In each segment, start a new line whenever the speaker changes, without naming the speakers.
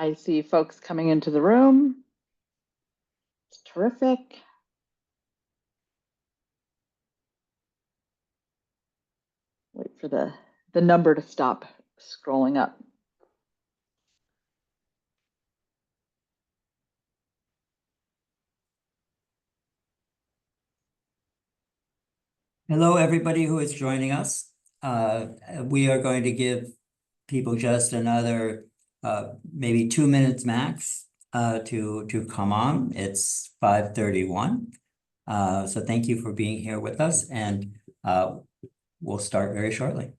I see folks coming into the room. It's terrific. Wait for the number to stop scrolling up.
Hello, everybody who is joining us. We are going to give people just another maybe 2 minutes max to come on. It's 5:31. So thank you for being here with us, and we'll start very shortly.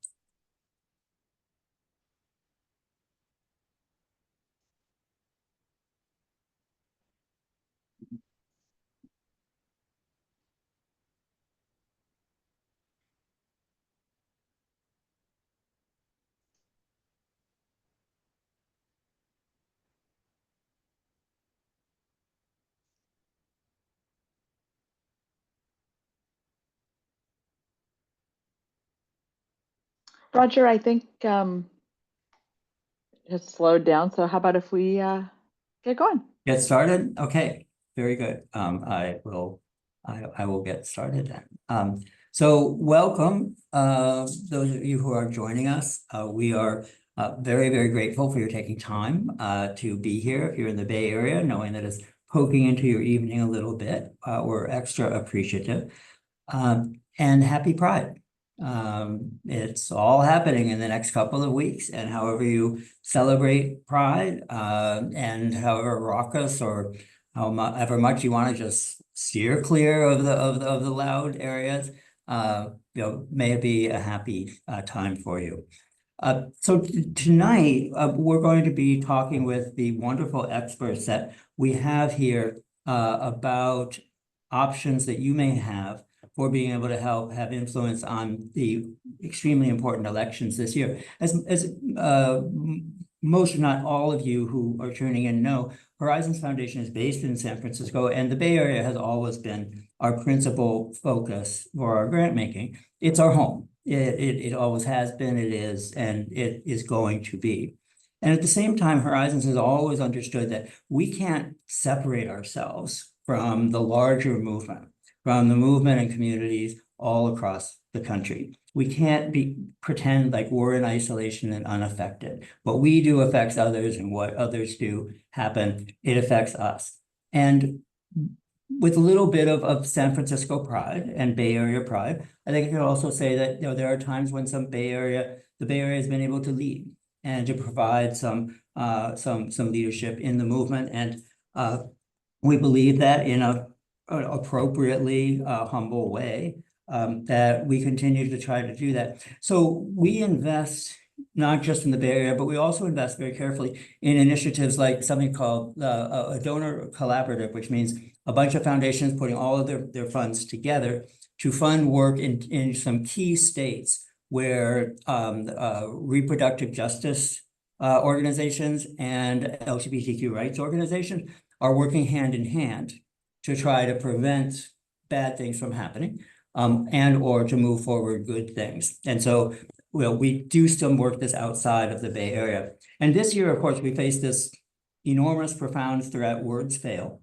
Roger, I think it's slowed down. So how about if we get going?
Get started? Okay, very good. I will get started then. So welcome, those of you who are joining us. We are very, very grateful for your taking time to be here. If you're in the Bay Area, knowing that it's poking into your evening a little bit, we're extra appreciative. And happy Pride. It's all happening in the next couple of weeks, and however you celebrate Pride, and however raucous or however much you want to just steer clear of the loud areas, may it be a happy time for you. So tonight, we're going to be talking with the wonderful experts that we have here about options that you may have for being able to have influence on the extremely important elections this year. As most, if not all of you who are tuning in know, Horizons Foundation is based in San Francisco, and the Bay Area has always been our principal focus for our grant making. It's our home. It always has been, it is, and it is going to be. And at the same time, Horizons has always understood that we can't separate ourselves from the larger movement, from the movement and communities all across the country. We can't pretend like we're in isolation and unaffected. What we do affects others, and what others do happen, it affects us. And with a little bit of San Francisco pride and Bay Area pride, I think I can also say that there are times when the Bay Area has been able to lead and to provide some leadership in the movement. And we believe that in an appropriately humble way, that we continue to try to do that. So we invest not just in the Bay Area, but we also invest very carefully in initiatives like something called a donor collaborative, which means a bunch of foundations putting all of their funds together to fund work in some key states where reproductive justice organizations and LGBTQ rights organizations are working hand in hand to try to prevent bad things from happening, and or to move forward good things. And so we do some work that's outside of the Bay Area. And this year, of course, we face this enormous, profound threat, words fail,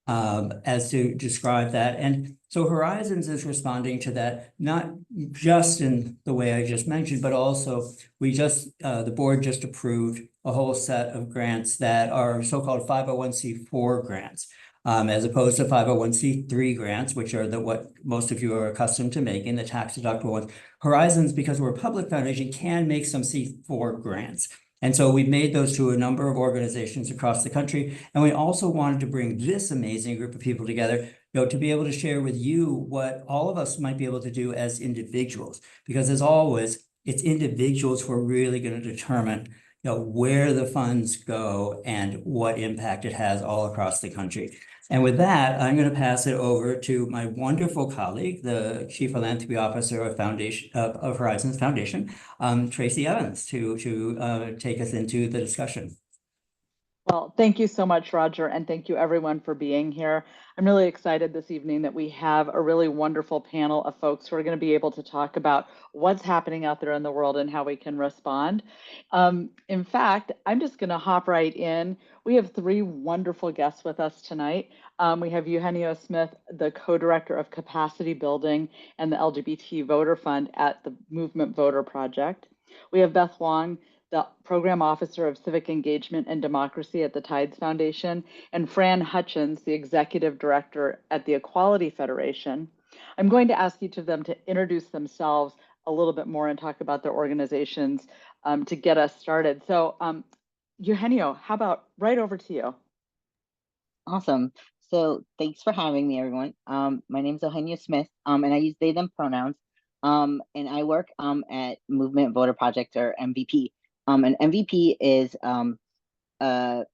as to describe that. And so Horizons is responding to that, not just in the way I just mentioned, but also the board just approved a whole set of grants that are so-called 501c4 grants, as opposed to 501c3 grants, which are what most of you are accustomed to making, the tax deductible ones. Horizons, because we're a public foundation, can make some C4 grants. And so we've made those to a number of organizations across the country. And we also wanted to bring this amazing group of people together, to be able to share with you what all of us might be able to do as individuals. Because as always, it's individuals who are really going to determine where the funds go and what impact it has all across the country. And with that, I'm going to pass it over to my wonderful colleague, the Chief Philanthropy Officer of Horizons Foundation, Tracy Evans, to take us into the discussion.
Well, thank you so much, Roger, and thank you everyone for being here. I'm really excited this evening that we have a really wonderful panel of folks who are going to be able to talk about what's happening out there in the world and how we can respond. In fact, I'm just going to hop right in. We have three wonderful guests with us tonight. We have Eugenio Smith, the co-director of capacity building and the LGBT Voter Fund at the Movement Voter Project. We have Beth Wong, the Program Officer of Civic Engagement and Democracy at the Tides Foundation, and Fran Hutchins, the Executive Director at the Equality Federation. I'm going to ask each of them to introduce themselves a little bit more and talk about their organizations to get us started. So, Eugenio, how about right over to you?
Awesome. So thanks for having me, everyone. My name is Eugenio Smith, and I use they, them pronouns. And I work at Movement Voter Project, or MVP. And MVP is a C3,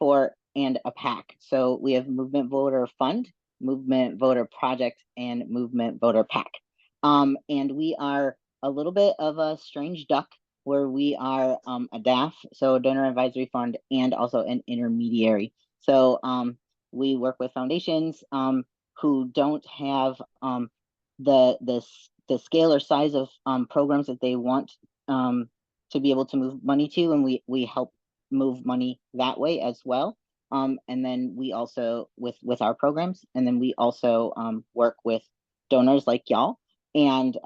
C4, and a PAC. So we have Movement Voter Fund, Movement Voter Project, and Movement Voter PAC. And we are a little bit of a strange duck where we are a DAF, so a donor advisory fund, and also an intermediary. So we work with foundations who don't have the scale or size of programs that they want to be able to move money to, and we help move money that way as well. And then we also with our programs, and then we also work with donors like y'all, and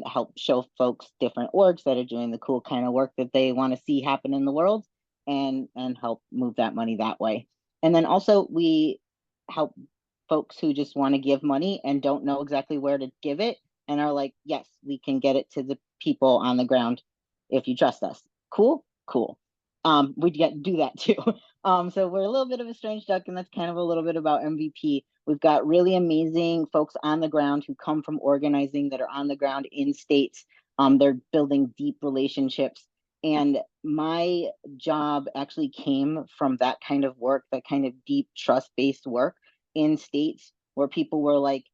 help show folks different orgs that are doing the cool kind of work that they want to see happen in the world, and help move that money that way. And then also we help folks who just want to give money and don't know exactly where to give it, and are like, yes, we can get it to the people on the ground if you trust us. Cool. We do that too. So we're a little bit of a strange duck, and that's kind of a little bit about MVP. We've got really amazing folks on the ground who come from organizing, that are on the ground in states. They're building deep relationships. And my job actually came from that kind of work, that kind of deep trust-based work in states where people were like,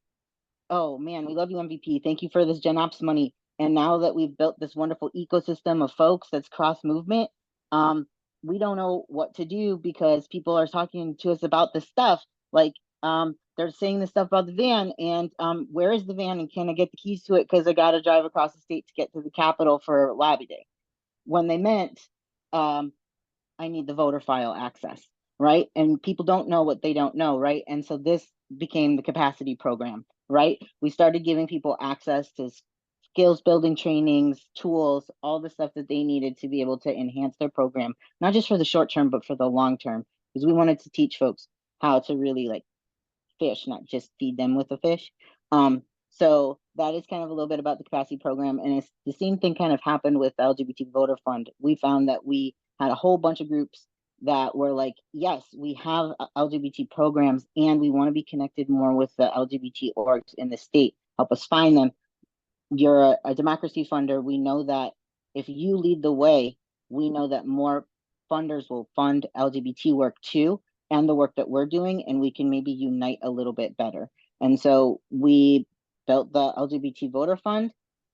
oh man, we love you, MVP. Thank you for this Gen Ops money. And now that we've built this wonderful ecosystem of folks that's cross movement, we don't know what to do because people are talking to us about this stuff. Like, they're saying this stuff about the van, and where is the van, and can I get the keys to it? Because I got to drive across the state to get to the Capitol for Lobby Day. When they meant, I need the voter file access, right? And people don't know what they don't know, right? And so this became the capacity program, right? We started giving people access to skills building trainings, tools, all the stuff that they needed to be able to enhance their program, not just for the short term, but for the long term, because we wanted to teach folks how to really like fish, not just feed them with a fish. So that is kind of a little bit about the capacity program. And it's the same thing kind of happened with the LGBT Voter Fund. We found that we had a whole bunch of groups that were like, yes, we have LGBT programs and we want to be connected more with the LGBT orgs in the state. Help us find them. You're a democracy funder. We know that if you lead the way, we know that more funders will fund LGBT work too, and the work that we're doing, and we can maybe unite a little bit better. And so we built the LGBT Voter Fund,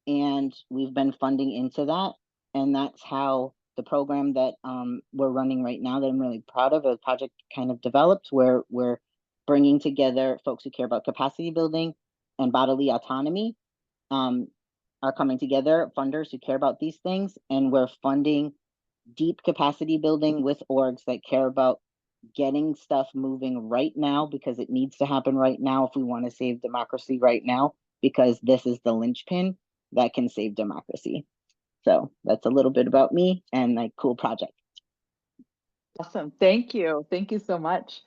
and we've been funding into that. And that's how the program that we're running right now, that I'm really proud of, a project kind of developed, where we're bringing together folks who care about capacity building and bodily autonomy, are coming together, funders who care about these things, and we're funding deep capacity building with orgs that care about getting stuff moving right now, because it needs to happen right now if we want to save democracy right now, because this is the linchpin that can save democracy. So that's a little bit about me and my cool project.
Awesome. Thank you. Thank you so much.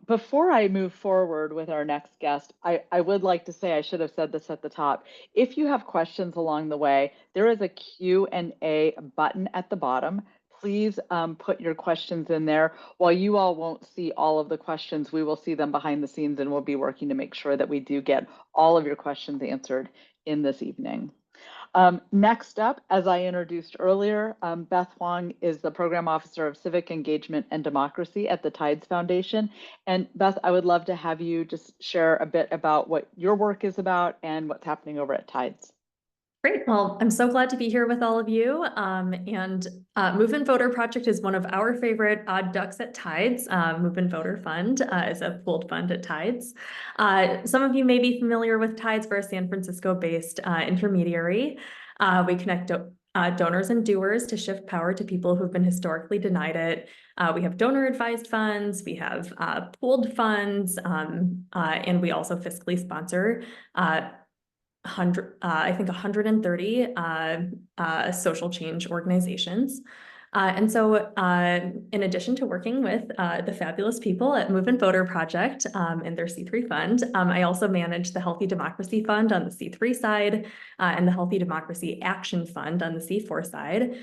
Before I move forward with our next guest, I would like to say, I should have said this at the top. If you have questions along the way, there is a Q&A button at the bottom. Please put your questions in there. While you all won't see all of the questions, we will see them behind the scenes, and we'll be working to make sure that we do get all of your questions answered in this evening. Next up, as I introduced earlier, Beth Wong is the Program Officer of Civic Engagement and Democracy at the Tides Foundation. And Beth, I would love to have you just share a bit about what your work is about and what's happening over at Tides.
Great. Well, I'm so glad to be here with all of you. Move and Voter Project is one of our favorite odd ducks at Tides. Move and Voter Fund is a pooled fund at Tides. Some of you may be familiar with Tides. We're a San Francisco-based intermediary. We connect donors and doers to shift power to people who've been historically denied it. We have donor-advised funds, we have pooled funds, and we also fiscally sponsor I think 130 social change organizations. In addition to working with the fabulous people at Move and Voter Project and their C3 fund, I also manage the Healthy Democracy Fund on the C3 side and the Healthy Democracy Action Fund on the C4 side.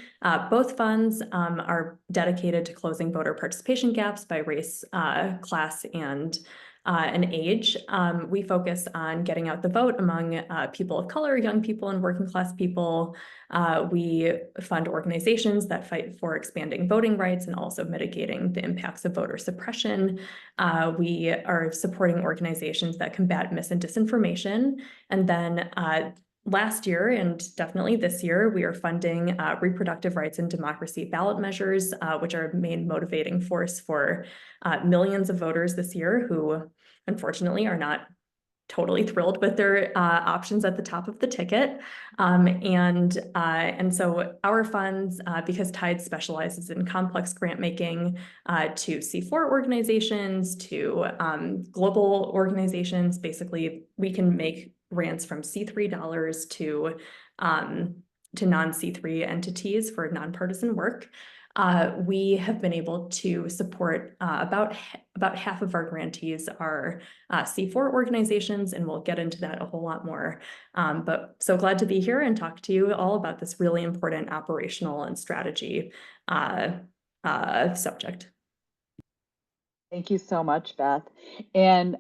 Both funds are dedicated to closing voter participation gaps by race, class, and age. We focus on getting out the vote among people of color, young people, and working class people. We fund organizations that fight for expanding voting rights and also mitigating the impacts of voter suppression. We are supporting organizations that combat mis and disinformation. And then last year, and definitely this year, we are funding reproductive rights and democracy ballot measures, which are a main motivating force for millions of voters this year who unfortunately are not totally thrilled with their options at the top of the ticket. And so our funds, because Tides specializes in complex grant making to C4 organizations, to global organizations, basically we can make grants from C3 dollars to non-C3 entities for nonpartisan work. We have been able to support about half of our grantees are C4 organizations, and we'll get into that a whole lot more. But so glad to be here and talk to you all about this really important operational and strategy subject.
Thank you so much, Beth. And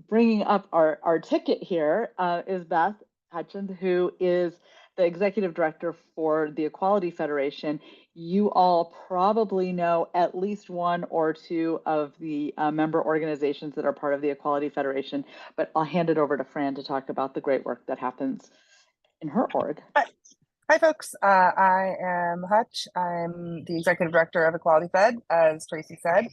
bringing up our ticket here is Beth Hutchins, who is the executive director for the Equality Federation. You all probably know at least one or two of the member organizations that are part of the Equality Federation, but I'll hand it over to Fran to talk about the great work that happens in her org.
Hi folks, I am Hutch. I'm the executive director of Equality Fed, as Tracy said.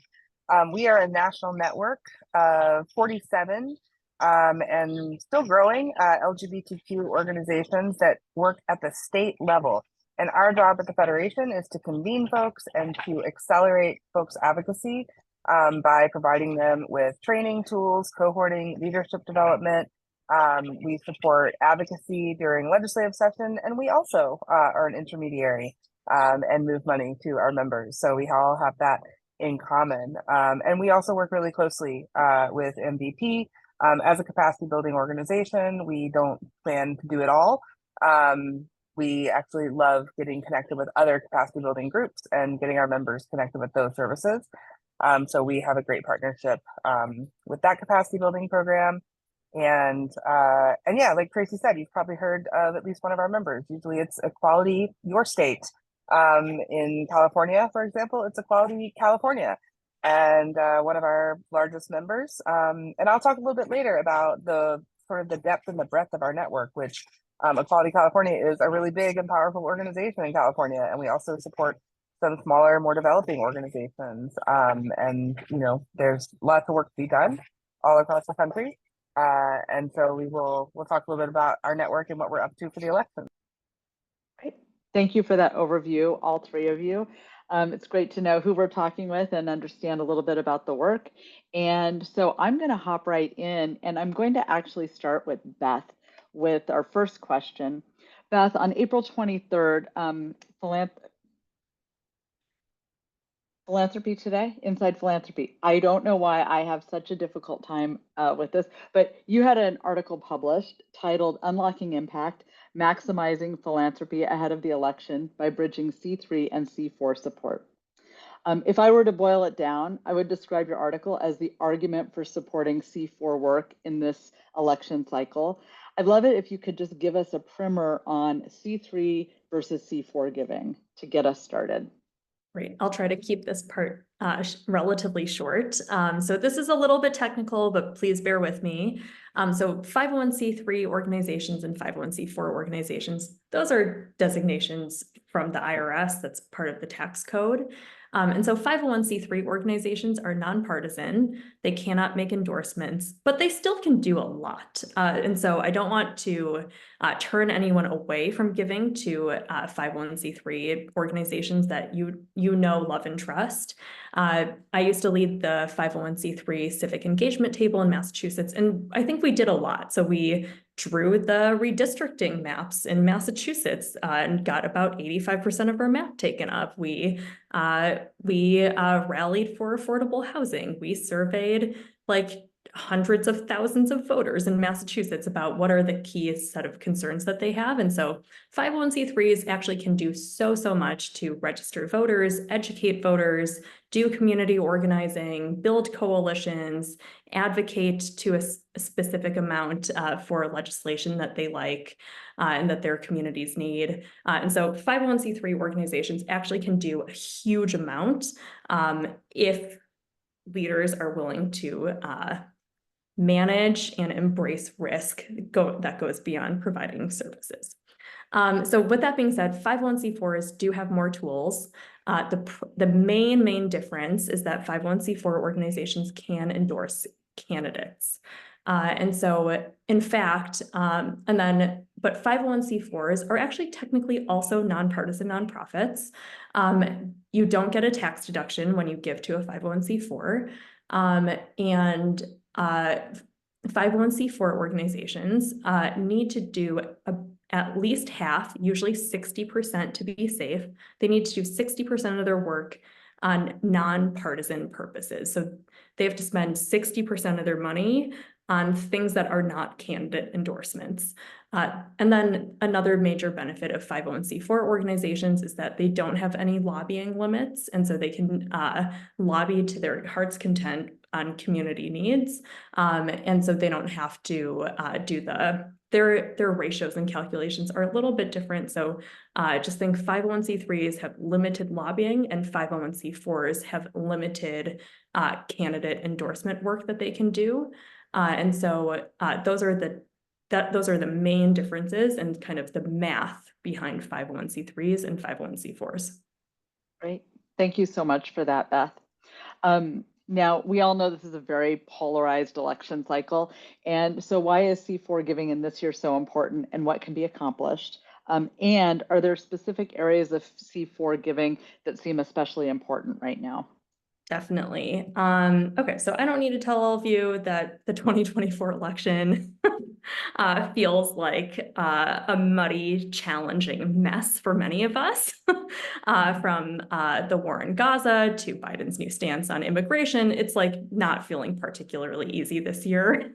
We are a national network of 47 and still growing LGBTQ organizations that work at the state level. And our job at the Federation is to convene folks and to accelerate folks' advocacy by providing them with training tools, cohorting, leadership development. We support advocacy during legislative session, and we also are an intermediary and move money to our members. So we all have that in common. And we also work really closely with MVP. As a capacity building organization, we don't plan to do it all. We actually love getting connected with other capacity building groups and getting our members connected with those services. So we have a great partnership with that capacity building program. And yeah, like Tracy said, you've probably heard of at least one of our members. Usually it's Equality Your State. In California, for example, it's Equality California, and one of our largest members. And I'll talk a little bit later about the sort of the depth and the breadth of our network, which Equality California is a really big and powerful organization in California. And we also support some smaller, more developing organizations. And, you know, there's lots of work to be done all across the country. And so we'll talk a little bit about our network and what we're up to for the election.
Great. Thank you for that overview, all three of you. It's great to know who we're talking with and understand a little bit about the work. And so I'm going to hop right in, and I'm going to actually start with Beth with our first question. Beth, on April 23rd, Philanthropy Today, Inside Philanthropy. I don't know why I have such a difficult time with this, but you had an article published titled Unlocking Impact, Maximizing Philanthropy Ahead of the Election by Bridging C3 and C4 Support. If I were to boil it down, I would describe your article as the argument for supporting C4 work in this election cycle. I'd love it if you could just give us a primer on C3 versus C4 giving to get us started.
Great. I'll try to keep this part relatively short. So this is a little bit technical, but please bear with me. So 501c3 organizations and 501c4 organizations, those are designations from the IRS. That's part of the tax code. And so 501c3 organizations are nonpartisan. They cannot make endorsements, but they still can do a lot. And so I don't want to turn anyone away from giving to 501c3 organizations that you know, love, and trust. I used to lead the 501c3 civic engagement table in Massachusetts, and I think we did a lot. So we drew the redistricting maps in Massachusetts and got about 85% of our map taken up. We rallied for affordable housing. We surveyed like hundreds of thousands of voters in Massachusetts about what are the key set of concerns that they have. And so 501c3s actually can do so much to register voters, educate voters, do community organizing, build coalitions, advocate to a specific amount for legislation that they like and that their communities need. And so 501c3 organizations actually can do a huge amount if leaders are willing to manage and embrace risk that goes beyond providing services. So with that being said, 501c4s do have more tools. The main difference is that 501c4 organizations can endorse candidates. And so in fact, but 501c4s are actually technically also nonpartisan nonprofits. You don't get a tax deduction when you give to a 501c4. And 501c4 organizations need to do at least half, usually 60% to be safe. They need to do 60% of their work on nonpartisan purposes. So they have to spend 60% of their money on things that are not candidate endorsements. And then another major benefit of 501c4 organizations is that they don't have any lobbying limits. And so they can lobby to their heart's content on community needs. And so they don't have to do their ratios and calculations are a little bit different. So just think 501c3s have limited lobbying and 501c4s have limited candidate endorsement work that they can do. And so those are the main differences and kind of the math behind 501c3s and 501c4s.
Great. Thank you so much for that, Beth. Now, we all know this is a very polarized election cycle. And so why is C4 giving in this year so important, and what can be accomplished? And are there specific areas of C4 giving that seem especially important right now?
Definitely. Okay, so I don't need to tell all of you that the 2024 election feels like a muddy, challenging mess for many of us, from the war in Gaza to Biden's new stance on immigration. It's like not feeling particularly easy this year.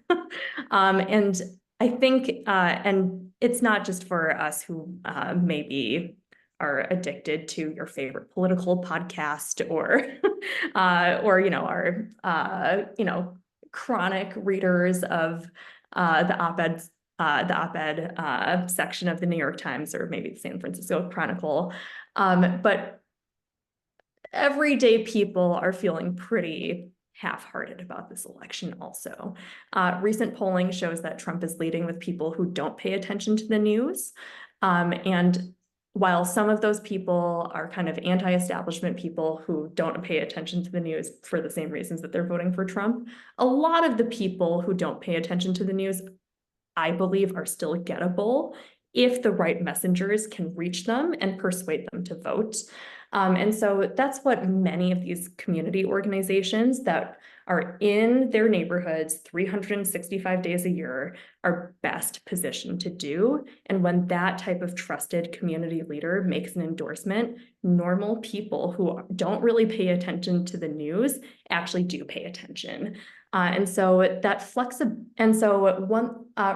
And I think, and it's not just for us who maybe are addicted to your favorite political podcast or our chronic readers of the op-ed section of the New York Times or maybe the San Francisco Chronicle. But everyday people are feeling pretty half-hearted about this election also. Recent polling shows that Trump is leading with people who don't pay attention to the news. And while some of those people are kind of anti-establishment people who don't pay attention to the news for the same reasons that they're voting for Trump, a lot of the people who don't pay attention to the news, I believe, are still gettable if the right messengers can reach them and persuade them to vote. And so that's what many of these community organizations that are in their neighborhoods 365 days a year are best positioned to do. And when that type of trusted community leader makes an endorsement, normal people who don't really pay attention to the news actually do pay attention. And so that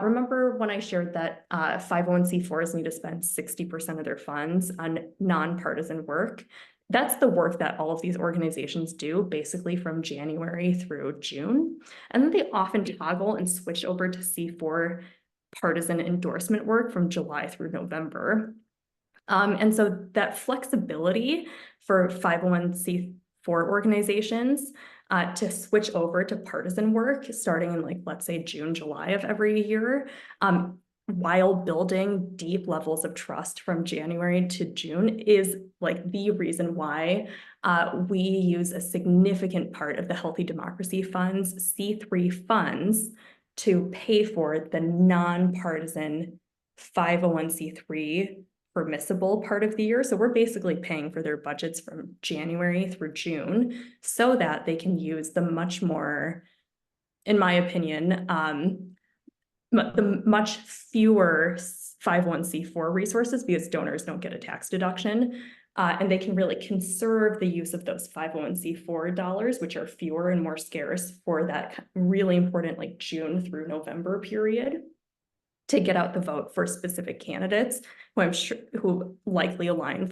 remember when I shared that 501c4s need to spend 60% of their funds on nonpartisan work? That's the work that all of these organizations do basically from January through June. And then they often toggle and switch over to C4 partisan endorsement work from July through November. And so that flexibility for 501c4 organizations to switch over to partisan work starting in, like, let's say June, July of every year, while building deep levels of trust from January to June is like the reason why we use a significant part of the Healthy Democracy Fund's C3 funds to pay for the nonpartisan 501c3 permissible part of the year. So we're basically paying for their budgets from January through June so that they can use the much more, in my opinion, the much fewer 501c4 resources, because donors don't get a tax deduction. And they can really conserve the use of those 501c4 dollars, which are fewer and more scarce for that really important, like, June through November period, to get out the vote for specific candidates who I'm sure who likely align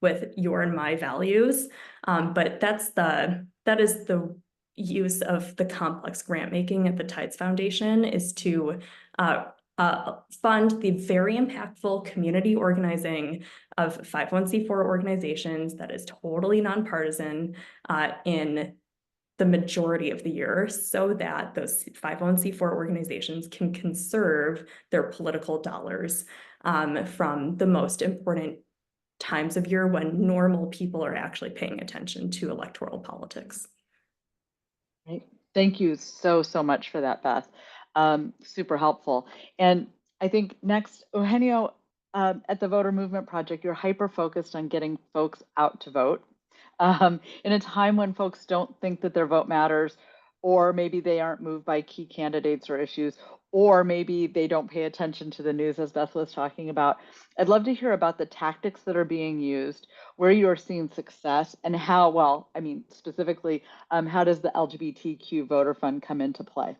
with your and my values. But that is the use of the complex grant making at the Tides Foundation, is to fund the very impactful community organizing of 501c4 organizations that is totally nonpartisan in the majority of the year, so that those 501c4 organizations can conserve their political dollars from the most important times of year when normal people are actually paying attention to electoral politics.
Right. Thank you so much for that, Beth. Super helpful. And I think next, Eugenio, at the Voter Movement Project, you're hyper-focused on getting folks out to vote. In a time when folks don't think that their vote matters, or maybe they aren't moved by key candidates or issues, or maybe they don't pay attention to the news, as Beth was talking about. I'd love to hear about the tactics that are being used, where you're seeing success, and how, well, I mean, specifically, how does the LGBTQ voter fund come into play?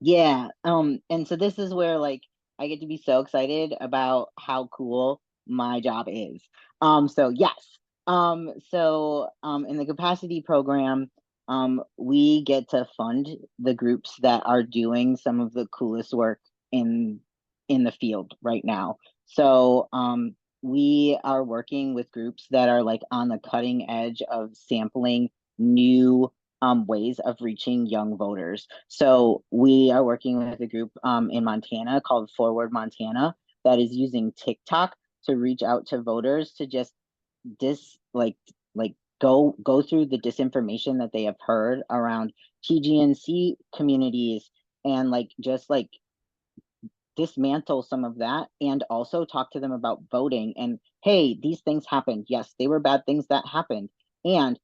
Yeah. And so this is where, like, I get to be so excited about how cool my job is. So yes. In the capacity program, we get to fund the groups that are doing some of the coolest work in the field right now. So we are working with groups that are, like, on the cutting edge of sampling new ways of reaching young voters. So we are working with a group in Montana called Forward Montana that is using TikTok to reach out to voters to just go through the disinformation that they have heard around TGNC communities, and just dismantle some of that, and also talk to them about voting. And hey, these things happened. Yes, they were bad things that happened. And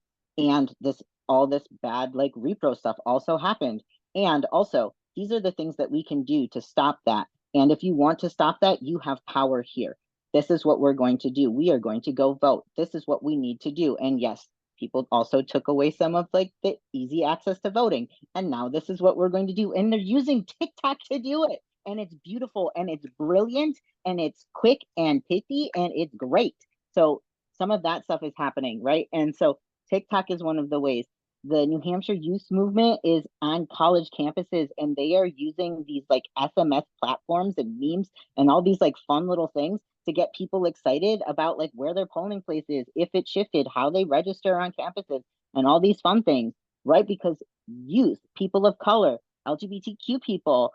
all this bad, like, repro stuff also happened. And also, these are the things that we can do to stop that. And if you want to stop that, you have power here. This is what we're going to do. We are going to go vote. This is what we need to do. And yes, people also took away some of, like, the easy access to voting. And now this is what we're going to do. And they're using TikTok to do it. And it's beautiful, and it's brilliant, and it's quick and pithy, and it's great. So some of that stuff is happening, right? And so TikTok is one of the ways. The New Hampshire Youth Movement is on college campuses, and they are using these, like, SMS platforms and memes and all these, like, fun little things to get people excited about, like, where their polling place is, if it shifted, how they register on campuses, and all these fun things, right? Because youth, people of color, LGBTQ people,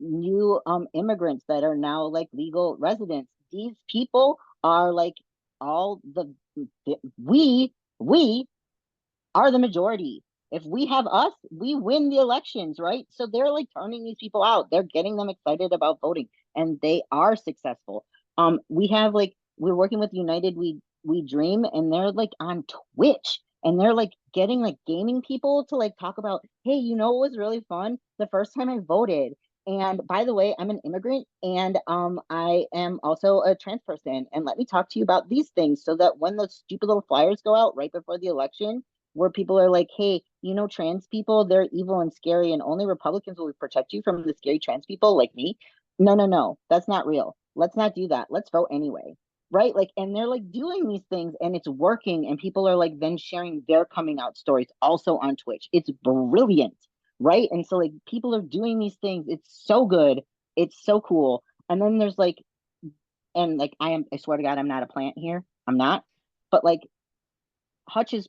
new immigrants that are now, like, legal residents, these people are, like, we are the majority. If we have us, we win the elections, right? So they're, like, turning these people out. They're getting them excited about voting, and they are successful. We have, like, we're working with United We Dream, and they're, like, on Twitch, and they're, like, getting, like, gaming people to, like, talk about, hey, you know what was really fun? The first time I voted. And by the way, I'm an immigrant, and I am also a trans person. And let me talk to you about these things, so that when those stupid little flyers go out right before the election, where people are like, hey, you know, trans people, they're evil and scary, and only Republicans will protect you from the scary trans people like me. No, that's not real. Let's not do that. Let's vote anyway. Right? Like, and they're, like, doing these things, and it's working, and people are, like, then sharing their coming out stories also on Twitch. It's brilliant. Right? And so, like, people are doing these things. It's so good. It's so cool. And then there's, like, and like I swear to God, I'm not a plant here. I'm not. But like Hutch's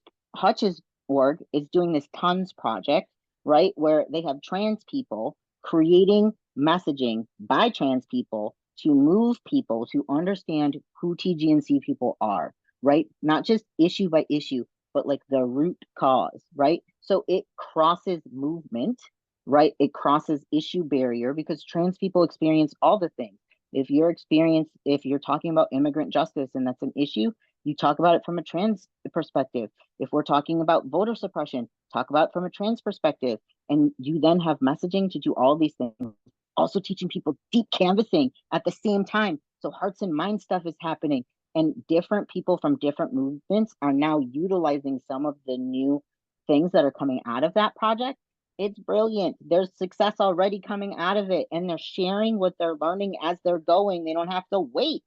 org is doing this tons project, right? Where they have trans people creating messaging by trans people to move people to understand who TGNC people are, right? Not just issue by issue, but like the root cause, right? So it crosses movement, right? It crosses issue barrier because trans people experience all the things. If you're talking about immigrant justice and that's an issue, you talk about it from a trans perspective. If we're talking about voter suppression, talk about it from a trans perspective. And you then have messaging to do all these things. Also teaching people deep canvassing at the same time. So hearts and mind stuff is happening. And different people from different movements are now utilizing some of the new things that are coming out of that project. It's brilliant. There's success already coming out of it. And they're sharing what they're learning as they're going. They don't have to wait.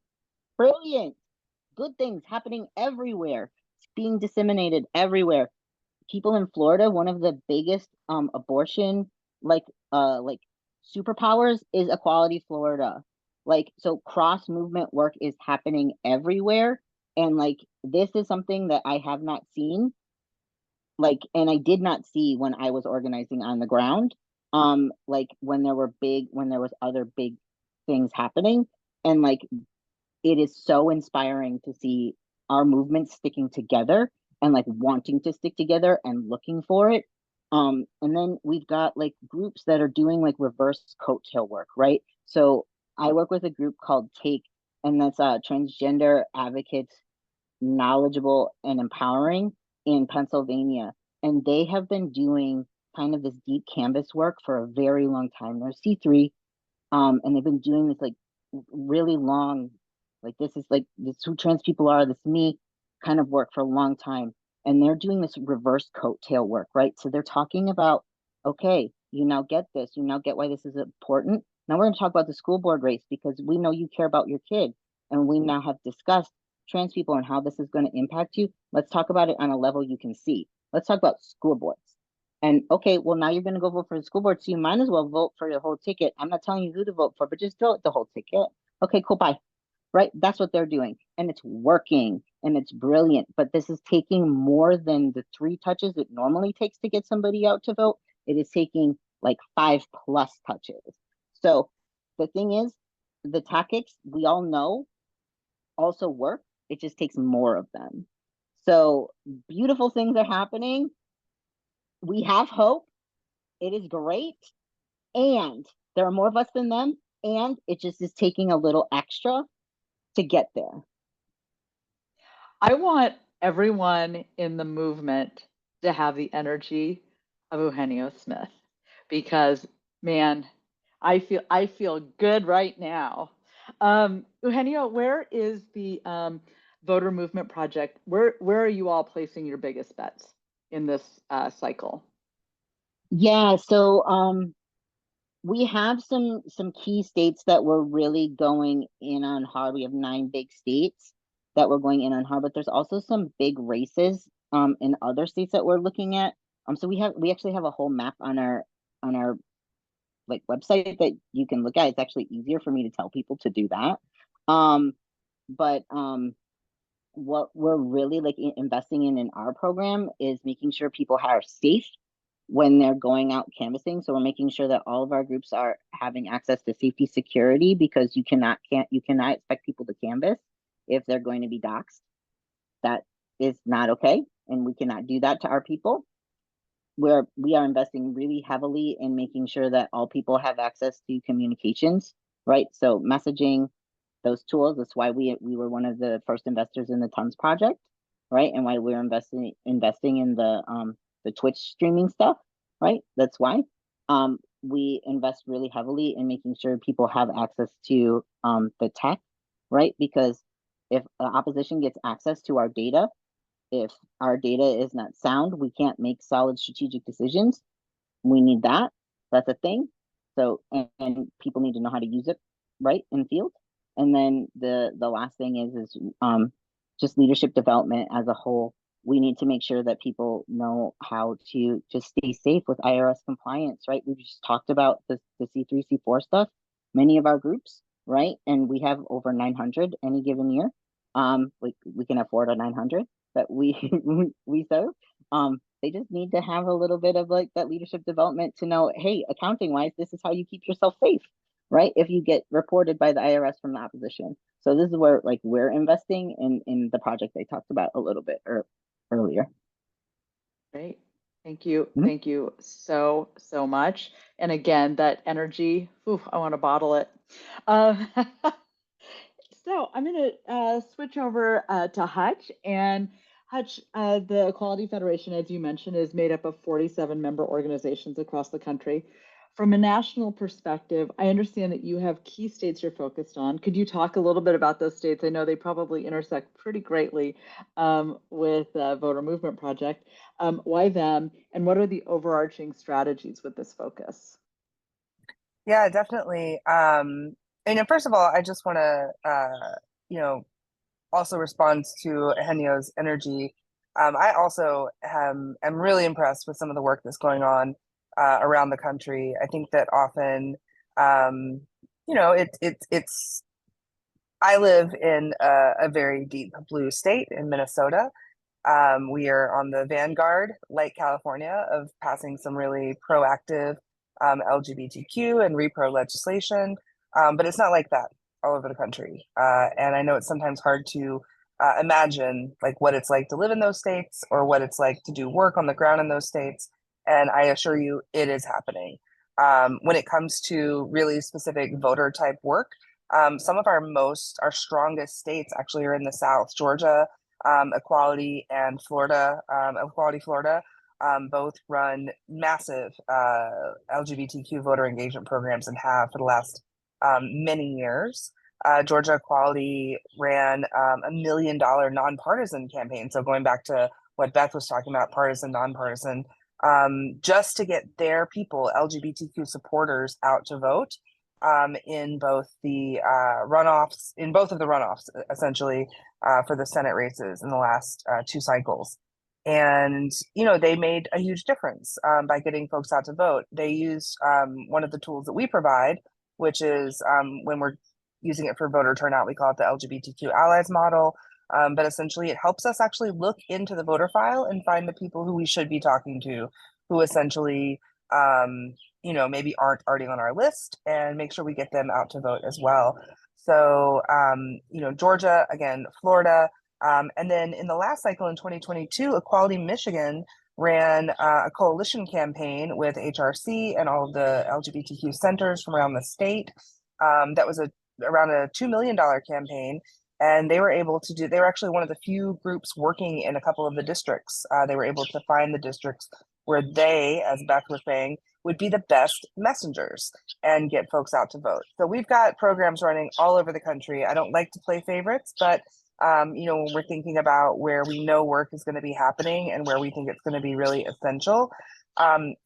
Brilliant. Good things happening everywhere. It's being disseminated everywhere. People in Florida, one of the biggest abortion like superpowers is Equality Florida. Like, so cross movement work is happening everywhere. And like this is something that I have not seen, like, and I did not see when I was organizing on the ground. Like when there was other big things happening. And like it is so inspiring to see our movement sticking together and like wanting to stick together and looking for it. And then we've got like groups that are doing like reverse coattail work, right? So I work with a group called Take, and that's transgender advocates knowledgeable and empowering in Pennsylvania. And they have been doing kind of this deep canvas work for a very long time. They're C3, and they've been doing this like really long, like this is who trans people are, this me kind of work for a long time. And they're doing this reverse coattail work, right? So they're talking about, okay, you now get this, you now get why this is important. Now we're going to talk about the school board race because we know you care about your kid. And we now have discussed trans people and how this is going to impact you. Let's talk about it on a level you can see. Let's talk about school boards. And okay, well, now you're going to go vote for the school board, so you might as well vote for the whole ticket. I'm not telling you who to vote for, but just vote the whole ticket. Okay, cool, bye. Right? That's what they're doing. And it's working and it's brilliant. But this is taking more than the 3 touches it normally takes to get somebody out to vote. It is taking like 5+ touches. So the thing is, the tactics we all know also work. It just takes more of them. So beautiful things are happening. We have hope. It is great. And there are more of us than them. And it just is taking a little extra to get there.
I want everyone in the movement to have the energy of Eugenio Smith because, man, I feel good right now. Eugenio, where is the voter movement project? Where are you all placing your biggest bets in this cycle?
Yeah, so we have some key states that we're really going in on hard. We have 9 big states that we're going in on hard, but there's also some big races in other states that we're looking at. So we actually have a whole map on our like website that you can look at. It's actually easier for me to tell people to do that. But what we're really like investing in our program is making sure people are safe when they're going out canvassing. So we're making sure that all of our groups are having access to safety security because you cannot expect people to canvass if they're going to be doxxed. That is not okay, and we cannot do that to our people. We are investing really heavily in making sure that all people have access to communications, right? So messaging, those tools. That's why we were one of the first investors in the Tons project, right? And why we're investing in the Twitch streaming stuff, right? That's why we invest really heavily in making sure people have access to the tech, right? Because if opposition gets access to our data, if our data is not sound, we can't make solid strategic decisions. We need that. That's a thing. So, and people need to know how to use it, right, in the field. And then the last thing is just leadership development as a whole. We need to make sure that people know how to just stay safe with IRS compliance, right? We just talked about the C3, C4 stuff. Many of our groups right? And we have over 900 any given year. We can afford a 900 that we we serve. They just need to have a little bit of like that leadership development to know, hey, accounting wise, this is how you keep yourself safe, right? If you get reported by the IRS from the opposition. So this is where like we're investing in the project I talked about a little bit earlier.
Great. Thank you.
Mhm.
Thank you so, so much. And again, that energy, ooh, I want to bottle it. Um, so I'm going to switch over to Hutch. And Hutch, the Equality Federation, as you mentioned, is made up of 47 member organizations across the country. From a national perspective, I understand that you have key states you're focused on. Could you talk a little bit about those states? I know they probably intersect pretty greatly with the Voter Movement Project. Why them? And what are the overarching strategies with this focus?
Yeah, definitely. And first of all, I just want to, you know, also respond to Henyo's energy. I also am really impressed with some of the work that's going on around the country. I think that often, it's. I live in a very deep blue state in Minnesota. We are on the vanguard, like California, of passing some really proactive LGBTQ and repro legislation. But it's not like that all over the country. And I know it's sometimes hard to imagine like what it's like to live in those states or what it's like to do work on the ground in those states. And I assure you, it is happening. When it comes to really specific voter type work, some of our strongest states actually are in the South. Georgia, Equality, and Florida, Equality Florida, both run massive LGBTQ voter engagement programs and have for the last many years. Georgia Equality ran $1 million nonpartisan campaign. So going back to what Beth was talking about, partisan, nonpartisan, just to get their people, LGBTQ supporters, out to vote in both the runoffs, in both of the runoffs, essentially, for the Senate races in the last 2 cycles. And, they made a huge difference by getting folks out to vote. They used one of the tools that we provide, which is when we're using it for voter turnout, we call it the LGBTQ Allies model. But essentially, it helps us actually look into the voter file and find the people who we should be talking to, who essentially, maybe aren't already on our list, and make sure we get them out to vote as well. So, Georgia, again, Florida, and then in the last cycle in 2022, Equality Michigan ran a coalition campaign with HRC and all of the LGBTQ centers from around the state. That was around a $2 million campaign. And they were able to they were actually one of the few groups working in a couple of the districts. They were able to find the districts where they, as Beth was saying, would be the best messengers and get folks out to vote. So we've got programs running all over the country. I don't like to play favorites, but when we're thinking about where we know work is going to be happening and where we think it's going to be really essential,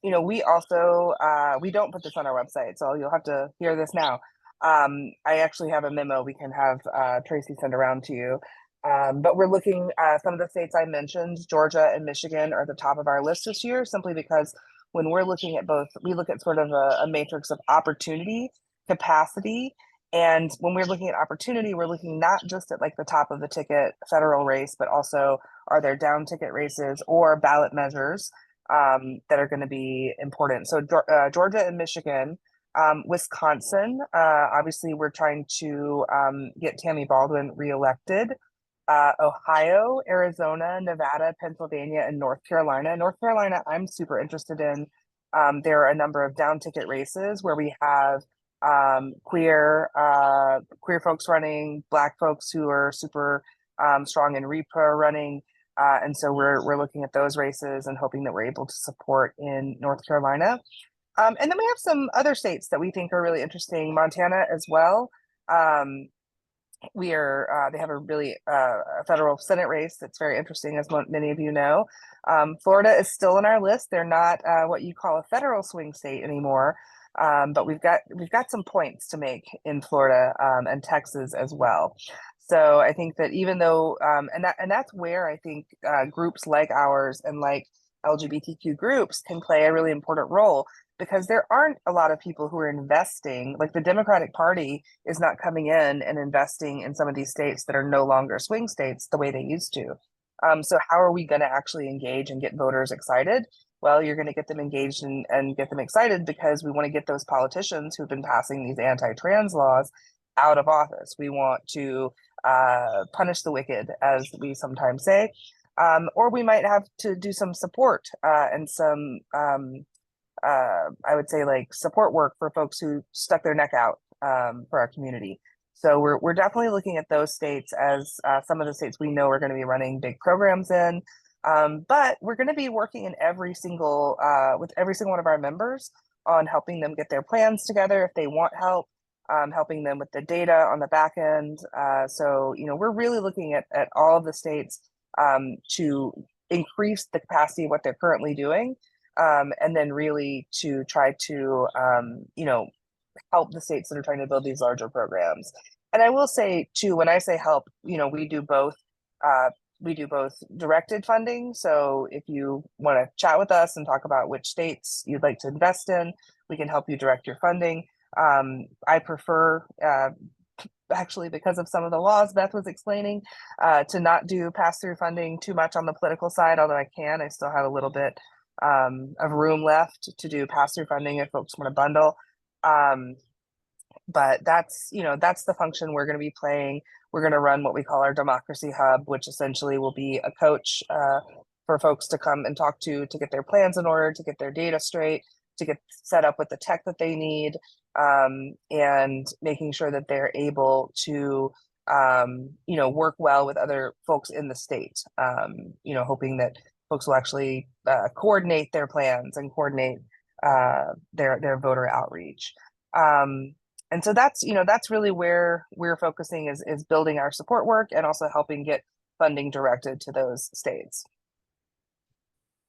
we also we don't put this on our website, so you'll have to hear this now. I actually have a memo we can have Tracy send around to you. But we're looking at some of the states I mentioned. Georgia and Michigan are at the top of our list this year, simply because when we're looking at both, we look at sort of a matrix of opportunity, capacity. And when we're looking at opportunity, we're looking not just at like the top of the ticket federal race, but also are there down ticket races or ballot measures that are going to be important. So Georgia and Michigan. Wisconsin, obviously we're trying to get Tammy Baldwin reelected. Ohio, Arizona, Nevada, Pennsylvania, and North Carolina. North Carolina, I'm super interested in. There are a number of down ticket races where we have queer folks running, Black folks who are super strong in repro running. And so we're looking at those races and hoping that we're able to support in North Carolina. And then we have some other states that we think are really interesting. Montana as well. They have a really a federal Senate race that's very interesting, as many of you know. Florida is still on our list. They're not what you call a federal swing state anymore, but we've got some points to make in Florida and Texas as well. So I think that even though and that's where I think groups like ours and like LGBTQ groups can play a really important role, because there aren't a lot of people who are investing. Like the Democratic Party is not coming in and investing in some of these states that are no longer swing states the way they used to. So how are we going to actually engage and get voters excited? Well, you're going to get them engaged and get them excited because we want to get those politicians who've been passing these anti-trans laws out of office. We want to punish the wicked, as we sometimes say, or we might have to do some support and some, I would say, like support work for folks who stuck their neck out for our community. So we're definitely looking at those states as some of the states we know are going to be running big programs in. But we're going to be working in every single with every single one of our members on helping them get their plans together if they want help, helping them with the data on the back end. So, you know, we're really looking at all of the states to increase the capacity of what they're currently doing, and then really to try to, you know, help the states that are trying to build these larger programs. And I will say too, when I say help, you know, we do both directed funding. So if you want to chat with us and talk about which states you'd like to invest in, we can help you direct your funding. I prefer, actually, because of some of the laws Beth was explaining, to not do pass-through funding too much on the political side, although I still have a little bit of room left to do pass-through funding if folks want to bundle. But that's, you know, that's the function we're going to be playing. We're going to run what we call our democracy hub, which essentially will be a coach for folks to come and talk to get their plans in order, to get their data straight, to get set up with the tech that they need, and making sure that they're able to, you know, work well with other folks in the state, you know, hoping that folks will actually coordinate their plans and coordinate their voter outreach. And so that's, you know, that's really where we're focusing is building our support work and also helping get funding directed to those states.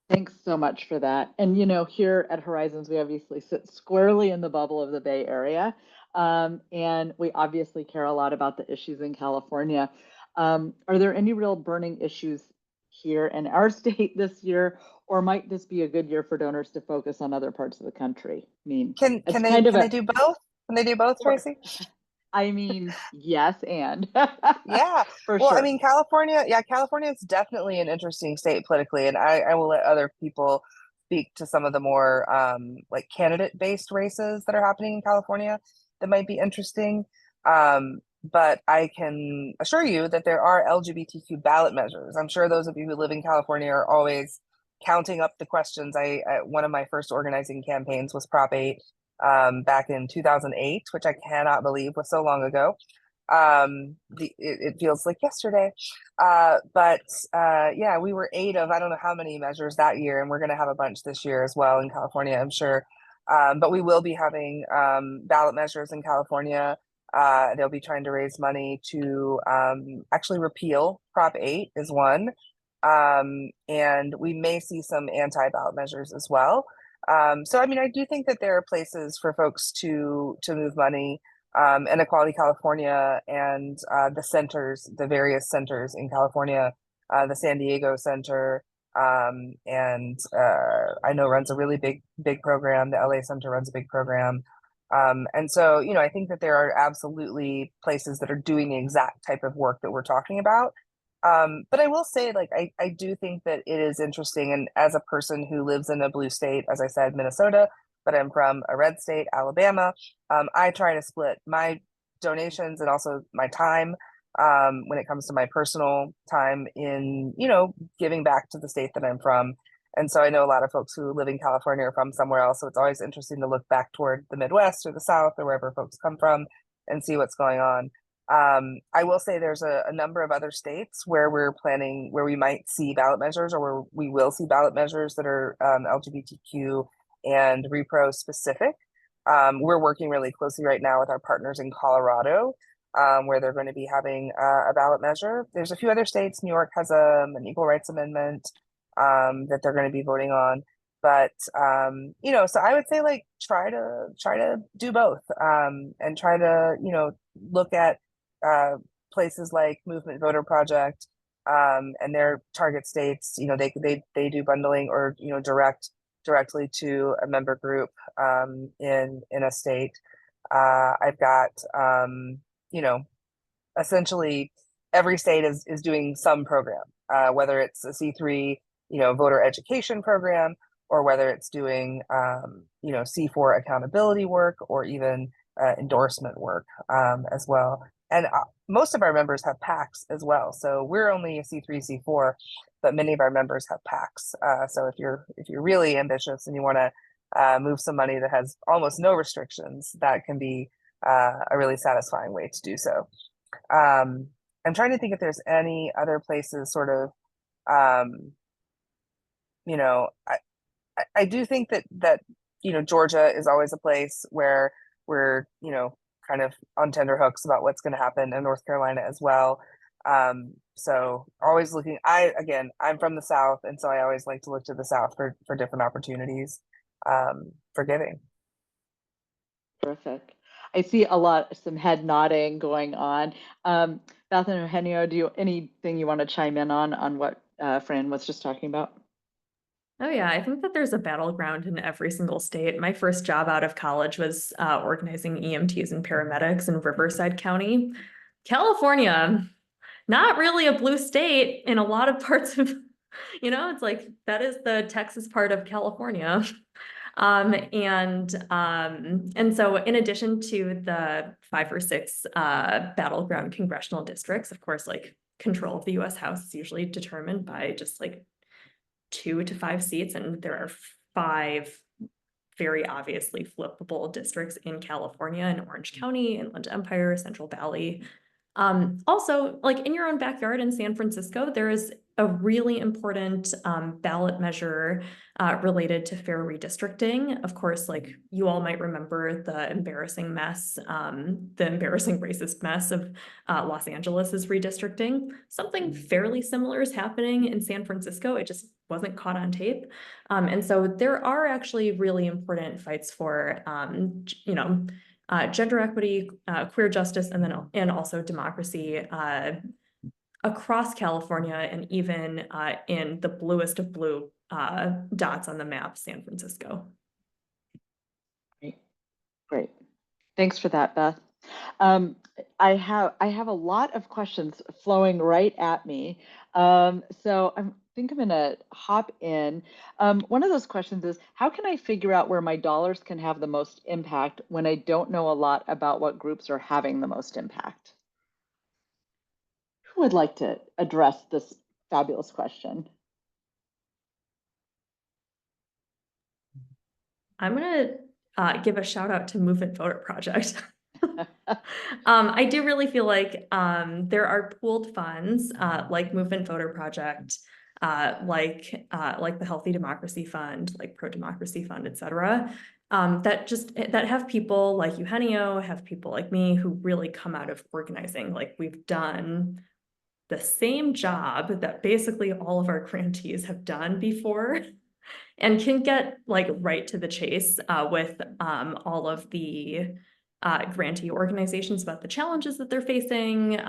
Thanks so much for that. And, you know, here at Horizons, we obviously sit squarely in the bubble of the Bay Area. And we obviously care a lot about the issues in California. Are there any real burning issues here in our state this year, or might this be a good year for donors to focus on other parts of the country? I mean,
Can they do both? Can they do both, Tracy?
I mean, yes, and
yeah,
for
well,
sure.
I mean, California is definitely an interesting state politically, and I will let other people speak to some of the more like candidate-based races that are happening in California that might be interesting. But I can assure you that there are LGBTQ ballot measures. I'm sure those of you who live in California are always counting up the questions. One of my first organizing campaigns was Prop 8. Back in 2008, which I cannot believe was so long ago. It feels like yesterday. But yeah, we were 8 of I don't know how many measures that year, and we're going to have a bunch this year as well in California, I'm sure. But we will be having ballot measures in California. They'll be trying to raise money to actually repeal Prop 8 is one. And we may see some anti-ballot measures as well. So, I mean, I do think that there are places for folks to move money, and Equality California and the various centers in California, the San Diego Center, and I know runs a really big program. The LA Center runs a big program. And so, you know, I think that there are absolutely places that are doing the exact type of work that we're talking about. But I will say, like, I do think that it is interesting. And as a person who lives in a blue state, as I said, Minnesota, but I'm from a red state, Alabama, I try to split my donations and also my time when it comes to my personal time in, you know, giving back to the state that I'm from. And so I know a lot of folks who live in California are from somewhere else. So it's always interesting to look back toward the Midwest or the South or wherever folks come from and see what's going on. I will say there's a number of other states where where we might see ballot measures, or where we will see ballot measures that are LGBTQ and repro specific. We're working really closely right now with our partners in Colorado, where they're going to be having a ballot measure. There's a few other states. New York has an equal rights amendment that they're going to be voting on. But you know, so I would say, like, try to do both, and try to, you know, look at places like Movement Voter Project and their target states. You know, they do bundling or, you know, direct directly to a member group in a state. I've got you know, essentially every state is doing some program, whether it's a C3, voter education program, or whether it's doing, C4 accountability work, or even endorsement work as well. And most of our members have PACs as well. So we're only a C3, C4, but many of our members have PACs. So if you're really ambitious and you want to move some money that has almost no restrictions, that can be a really satisfying way to do so. I'm trying to think if there's any other places sort of, I do think that Georgia is always a place where we're, kind of on tender hooks about what's going to happen, in North Carolina as well. So always looking, I'm from the South, and so I always like to look to the South for different opportunities for giving.
Terrific. I see some head nodding going on. Beth and Eugenio, anything you want to chime in on what Fran was just talking about?
Oh yeah, I think that there's a battleground in every single state. My first job out of college was organizing EMTs and paramedics in Riverside County. California, not really a blue state in a lot of parts of, it's like, that is the Texas part of California. And so in addition to the 5 or 6 battleground congressional districts, of course, like control of the US House is usually determined by just like 2 to 5 seats, and there are 5 very obviously flippable districts in California, in Orange County, Inland Empire, Central Valley. Also, like in your own backyard in San Francisco, there is a really important ballot measure related to fair redistricting. Of course, like you all might remember the embarrassing racist mess of Los Angeles's redistricting. Something fairly similar is happening in San Francisco. It just wasn't caught on tape. And so there are actually really important fights for, gender equity, queer justice, and also democracy across California, and even in the bluest of blue dots on the map, San Francisco.
Great. Thanks for that, Beth. I have a lot of questions flowing right at me. So I think I'm going to hop in. One of those questions is, how can I figure out where my dollars can have the most impact when I don't know a lot about what groups are having the most impact? Who would like to address this fabulous question?
I'm going to give a shout out to Movement Voter Project. I do really feel like there are pooled funds like Movement Voter Project, like the Healthy Democracy Fund, like Pro Democracy Fund, et cetera, that have people like Eugenio, have people like me who really come out of organizing. Like we've done the same job that basically all of our grantees have done before, and can get like right to the chase with all of the grantee organizations about the challenges that they're facing,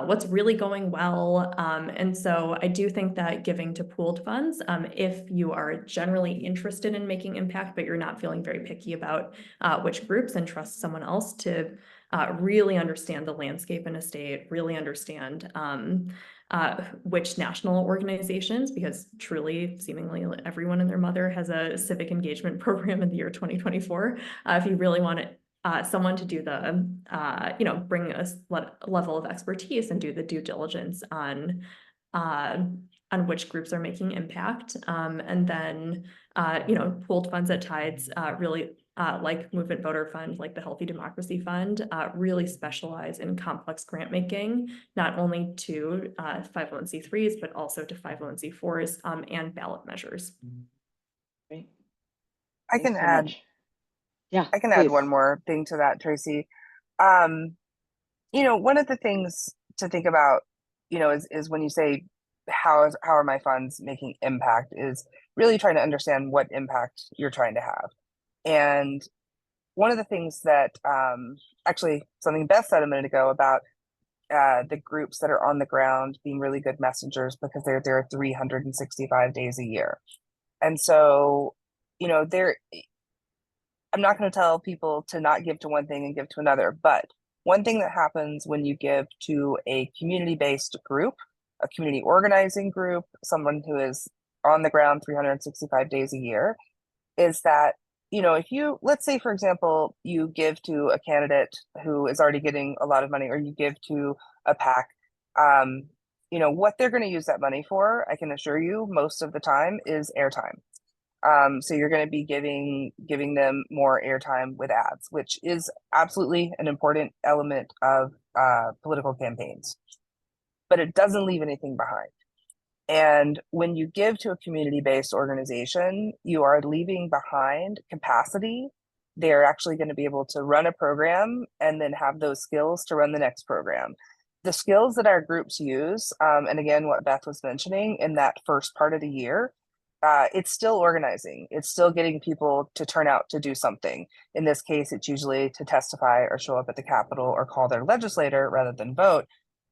what's really going well. And so I do think that giving to pooled funds, if you are generally interested in making impact, but you're not feeling very picky about which groups, and trust someone else to really understand the landscape in a state, really understand which national organizations, because truly, seemingly everyone and their mother has a civic engagement program in the year 2024. If you really want someone to do the, bring a level of expertise and do the due diligence on which groups are making impact. And then, pooled funds at Tides really like Movement Voter Fund, like the Healthy Democracy Fund, really specialize in complex grant making, not only to 501c3s, but also to 501c4s and ballot measures.
Great.
I can add.
Much. Yeah,
I can
please.
add one more thing to that, Tracy. One of the things to think about, is when you say, how are my funds making impact, is really trying to understand what impact you're trying to have. And one of the things that actually something Beth said a minute ago about the groups that are on the ground being really good messengers, because they're there 365 days a year. And so, you know, I'm not going to tell people to not give to one thing and give to another, but one thing that happens when you give to a community-based group, a community organizing group, someone who is on the ground 365 days a year, is that, you know, if you, let's say, for example, you give to a candidate who is already getting a lot of money, or you give to a PAC, you know, what they're going to use that money for, I can assure you, most of the time is airtime. So you're going to be giving them more airtime with ads, which is absolutely an important element of political campaigns, but it doesn't leave anything behind. And when you give to a community-based organization, you are leaving behind capacity. They're actually going to be able to run a program and then have those skills to run the next program. The skills that our groups use, and again, what Beth was mentioning in that first part of the year, it's still organizing. It's still getting people to turn out to do something. In this case, it's usually to testify or show up at the Capitol or call their legislator rather than vote.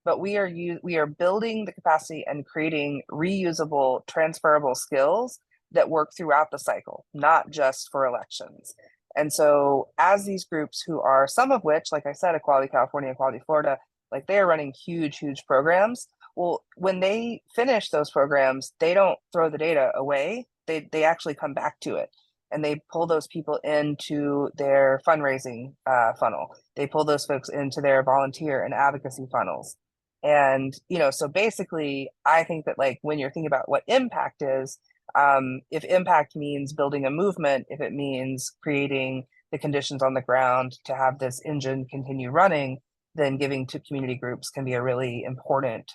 But we are building the capacity and creating reusable, transferable skills that work throughout the cycle, not just for elections. And so as these groups, who are some of which, like I said, Equality California, Equality Florida, like they are running huge programs. Well, when they finish those programs, they don't throw the data away. They actually come back to it, and they pull those people into their fundraising funnel. They pull those folks into their volunteer and advocacy funnels. And, you know, so basically, I think that, like, when you're thinking about what impact is, if impact means building a movement, if it means creating the conditions on the ground to have this engine continue running, then giving to community groups can be a really important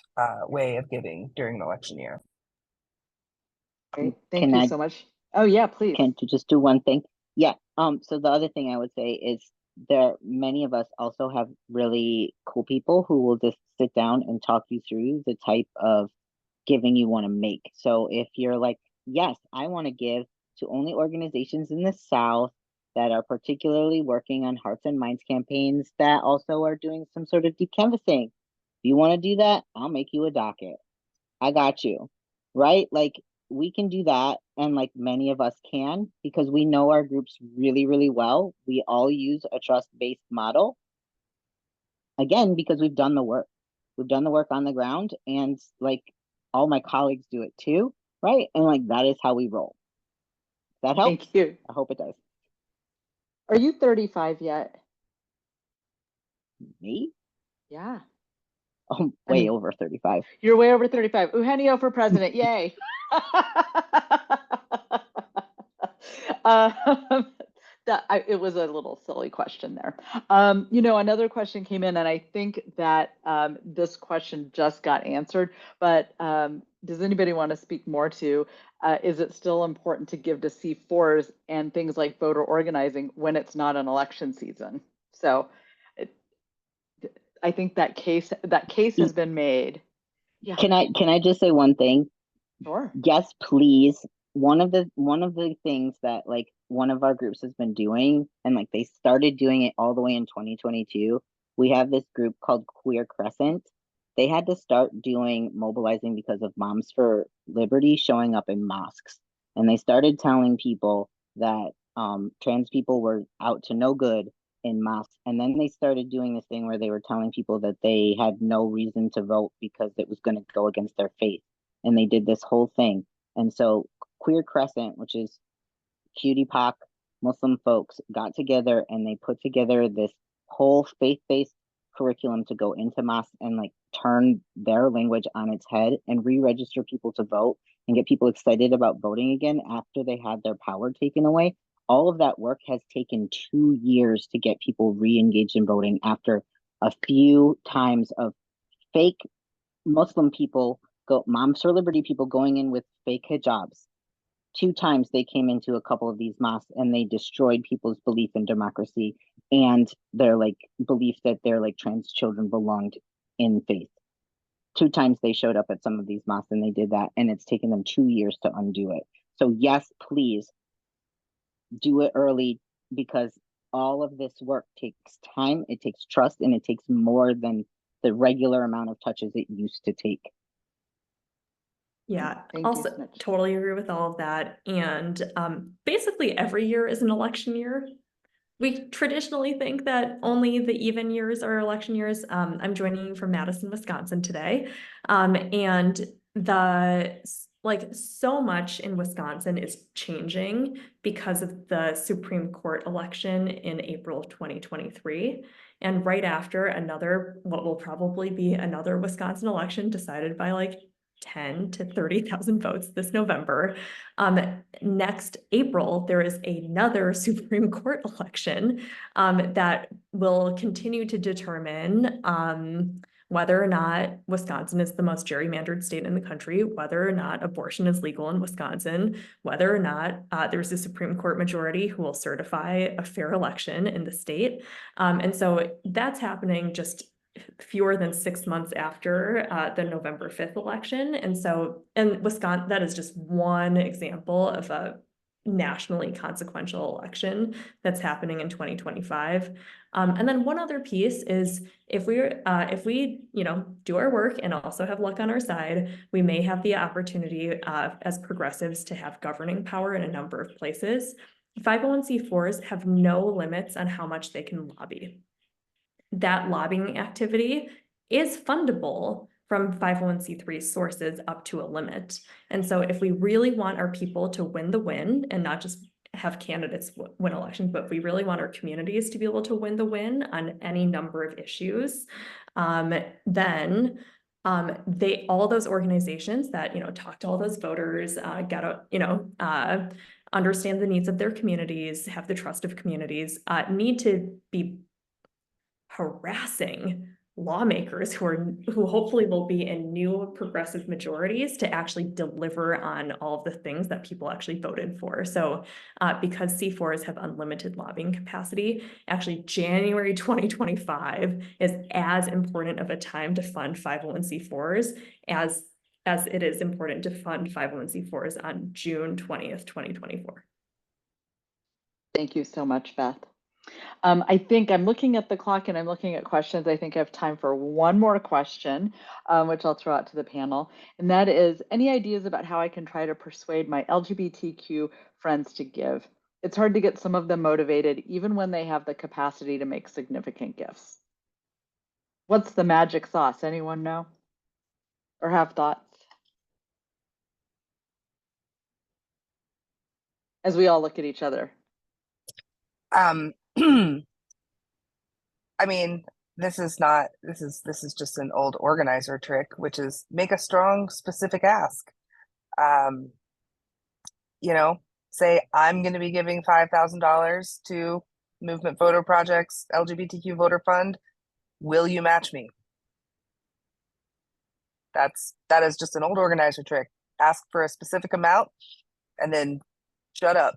way of giving during an election year.
Great. Thank
Can
you
I-
so much. Oh yeah, please.
Can to just do one thing? Yeah. So the other thing I would say is many of us also have really cool people who will just sit down and talk you through the type of giving you want to make. So if you're like, yes, I want to give to only organizations in the South that are particularly working on hearts and minds campaigns that also are doing some sort of deep canvassing. If you want to do that, I'll make you a docket. I got you. Right? Like, we can do that, and like many of us can, because we know our groups really well. We all use a trust-based model, again, because we've done the work. We've done the work on the ground, and like all my colleagues do it too, right? And like that is how we roll. That helps.
Thank you.
I hope it does.
Are you 35 yet?
Me?
Yeah.
Oh, way over 35.
You're way over 35. Eugenio for president. Yay. It was a little silly question there. You know, another question came in, and I think that this question just got answered, but does anybody want to speak more to, is it still important to give to C4s and things like voter organizing when it's not an election season? So I think that case has been made. Yeah.
Can I just say one thing?
Sure.
Yes, please. One of the things that like one of our groups has been doing, and like they started doing it all the way in 2022. We have this group called Queer Crescent. They had to start doing mobilizing because of Moms for Liberty showing up in mosques. And they started telling people that trans people were out to no good in mosques. And then they started doing this thing where they were telling people that they had no reason to vote because it was going to go against their faith. And they did this whole thing. And so Queer Crescent, which is cutie POC Muslim folks, got together and they put together this whole faith-based curriculum to go into mosques and like turn their language on its head and re-register people to vote and get people excited about voting again after they had their power taken away. All of that work has taken 2 years to get people re-engaged in voting after a few times of fake Muslim people, Moms for Liberty people going in with fake hijabs. 2 times they came into a couple of these mosques and they destroyed people's belief in democracy and their like belief that their like trans children belonged in faith. 2 times they showed up at some of these mosques and they did that, and it's taken them 2 years to undo it. So yes, please do it early, because all of this work takes time, it takes trust, and it takes more than the regular amount of touches it used to take.
Yeah,
Thank you,
also
Snitch.
totally agree with all of that. And basically every year is an election year. We traditionally think that only the even years are election years. I'm joining you from Madison, Wisconsin today. And so much in Wisconsin is changing because of the Supreme Court election in April of 2023. And right after what will probably be another Wisconsin election decided by like 10 to 30,000 votes this November. Next April, there is another Supreme Court election that will continue to determine whether or not Wisconsin is the most gerrymandered state in the country, whether or not abortion is legal in Wisconsin, whether or not there's a Supreme Court majority who will certify a fair election in the state. And so that's happening just fewer than 6 months after the November 5th election. And so, in Wisconsin, that is just one example of a nationally consequential election that's happening in 2025. And then one other piece is if we do our work and also have luck on our side, we may have the opportunity as progressives to have governing power in a number of places. 501c4s have no limits on how much they can lobby. That lobbying activity is fundable from 501c3 sources up to a limit. And so if we really want our people to win the win and not just have candidates win elections, but if we really want our communities to be able to win the win on any number of issues, then all those organizations that talk to all those voters, understand the needs of their communities, have the trust of communities, need to be harassing lawmakers who hopefully will be in new progressive majorities to actually deliver on all of the things that people actually voted for. So because C4s have unlimited lobbying capacity, actually January 2025 is as important of a time to fund 501c4s as it is important to fund 501c4s on June 20th, 2024.
Thank you so much, Beth. I think I'm looking at the clock and I'm looking at questions. I think I have time for one more question, which I'll throw out to the panel. And that is, any ideas about how I can try to persuade my LGBTQ friends to give? It's hard to get some of them motivated, even when they have the capacity to make significant gifts. What's the magic sauce? Anyone know? Or have thoughts? As we all look at each other.
I mean, this is just an old organizer trick, which is make a strong, specific ask. Say I'm going to be giving $5,000 to Movement Photo Project's LGBTQ Voter Fund. Will you match me? That is just an old organizer trick. Ask for a specific amount and then shut up.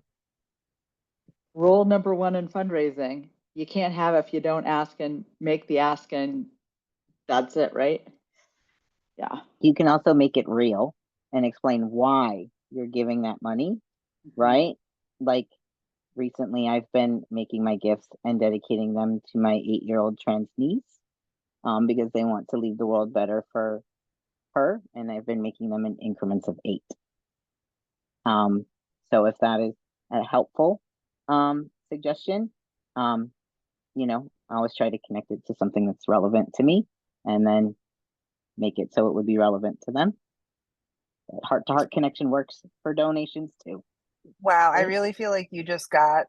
Rule number one in fundraising: you can't have if you don't ask and make the ask, and that's it, right? Yeah.
You can also make it real and explain why you're giving that money, right? Like recently I've been making my gifts and dedicating them to my 8-year-old trans niece because they want to leave the world better for her, and I've been making them in increments of 8. So if that is a helpful suggestion, I always try to connect it to something that's relevant to me and then make it so it would be relevant to them. Heart-to-heart connection works for donations too.
Wow, I really feel like you just got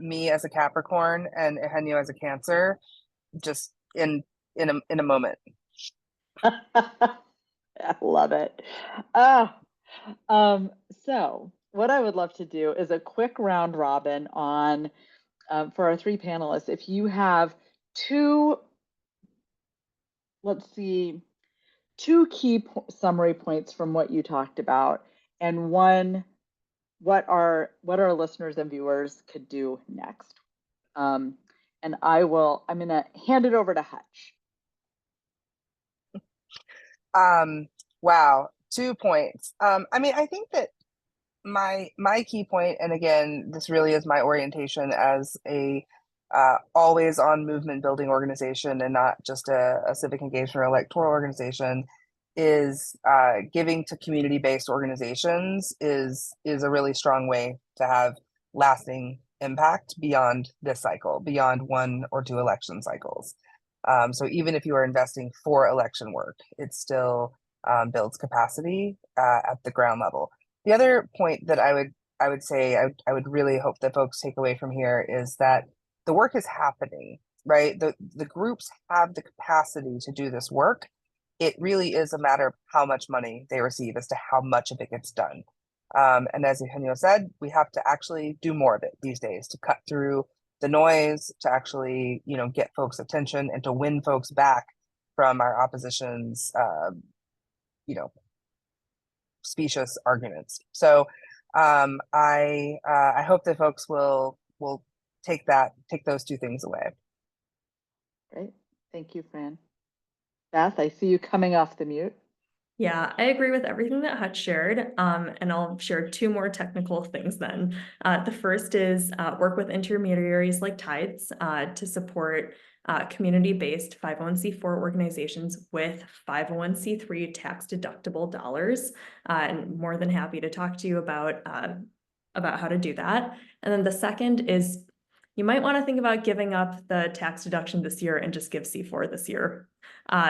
me as a Capricorn and Eugenio as a Cancer just in a moment.
I love it. So what I would love to do is a quick round robin on for our 3 panelists. If you have 2 key summary points from what you talked about, and one, what our listeners and viewers could do next. And I'm going to hand it over to Hutch.
Wow, 2 points. I think that my key point, and again, this really is my orientation as a always on movement building organization and not just a civic engagement or electoral organization, is giving to community-based organizations is a really strong way to have lasting impact beyond this cycle, beyond 1 or 2 election cycles. So even if you are investing for election work, it still builds capacity at the ground level. The other point that I would say I would really hope that folks take away from here is that the work is happening, right? The groups have the capacity to do this work. It really is a matter of how much money they receive as to how much of it gets done. And as Eugenio said, we have to actually do more of it these days to cut through the noise, to actually, get folks' attention and to win folks back from our opposition's, specious arguments. So I hope that folks will take those 2 things away.
Great. Thank you, Fran. Beth, I see you coming off the mute.
Yeah, I agree with everything that Hutch shared, and I'll share 2 more technical things then. The first is work with intermediaries like Tides to support community-based 501c4 organizations with 501c3 tax-deductible dollars, and more than happy to talk to you about how to do that. And then the second is you might want to think about giving up the tax deduction this year and just give C4 this year.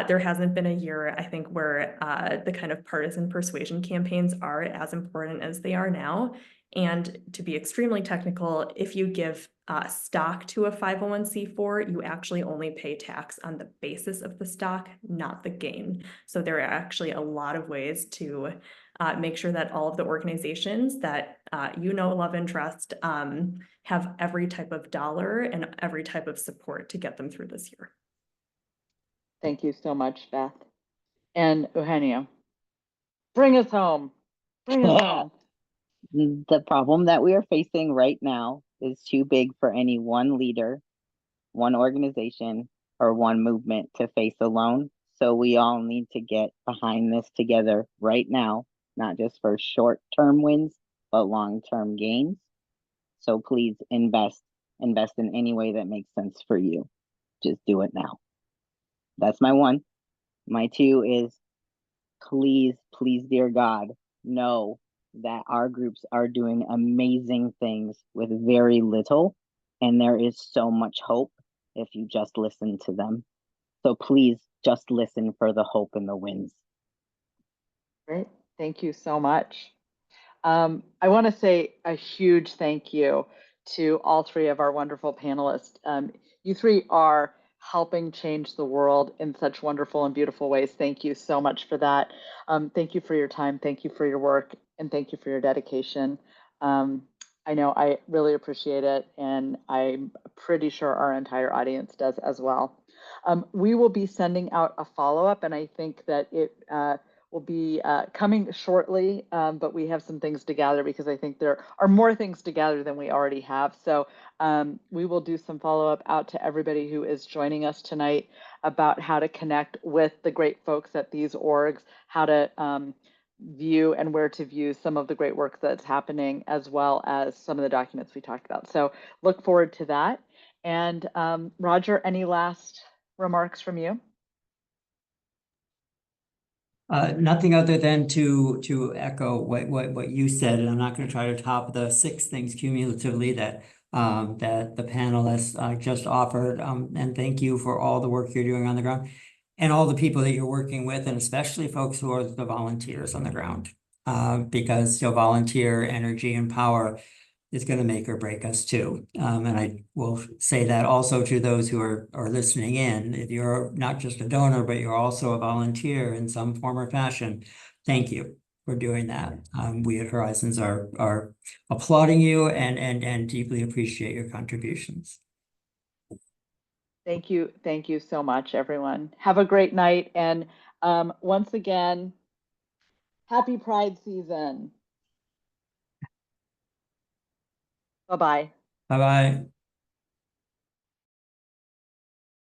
There hasn't been a year, I think, where the kind of partisan persuasion campaigns are as important as they are now. And to be extremely technical, if you give stock to a 501c4, you actually only pay tax on the basis of the stock, not the gain. So there are actually a lot of ways to make sure that all of the organizations that love, and trust have every type of dollar and every type of support to get them through this year.
Thank you so much, Beth. And Eugenio, bring us home. Bring us home.
The problem that we are facing right now is too big for any one leader, one organization, or one movement to face alone. So we all need to get behind this together right now, not just for short-term wins, but long-term gains. So please invest in any way that makes sense for you. Just do it now. That's my 1. My 2 is please, dear God, know that our groups are doing amazing things with very little, and there is so much hope if you just listen to them. So please just listen for the hope and the wins.
Great. Thank you so much. I want to say a huge thank you to all 3 of our wonderful panelists. You 3 are helping change the world in such wonderful and beautiful ways. Thank you so much for that. Thank you for your time. Thank you for your work. And thank you for your dedication. I know I really appreciate it. And I'm pretty sure our entire audience does as well. We will be sending out a follow-up, and I think that it will be coming shortly, but we have some things to gather because I think there are more things to gather than we already have. So we will do some follow-up out to everybody who is joining us tonight about how to connect with the great folks at these orgs, how to view and where to view some of the great work that's happening, as well as some of the documents we talked about. So look forward to that. And Roger, any last remarks from you?
Nothing other than to echo what you said, and I'm not going to try to top the 6 things cumulatively that the panelists just offered. And thank you for all the work you're doing on the ground, and all the people that you're working with, and especially folks who are the volunteers on the ground, because volunteer energy and power is going to make or break us too. And I will say that also to those who are listening in. If you're not just a donor, but you're also a volunteer in some form or fashion, thank you for doing that. We at Horizons are applauding you and deeply appreciate your contributions.
Thank you. Thank you so much, everyone. Have a great night. And once again, happy Pride season. Bye-bye.
Bye-bye.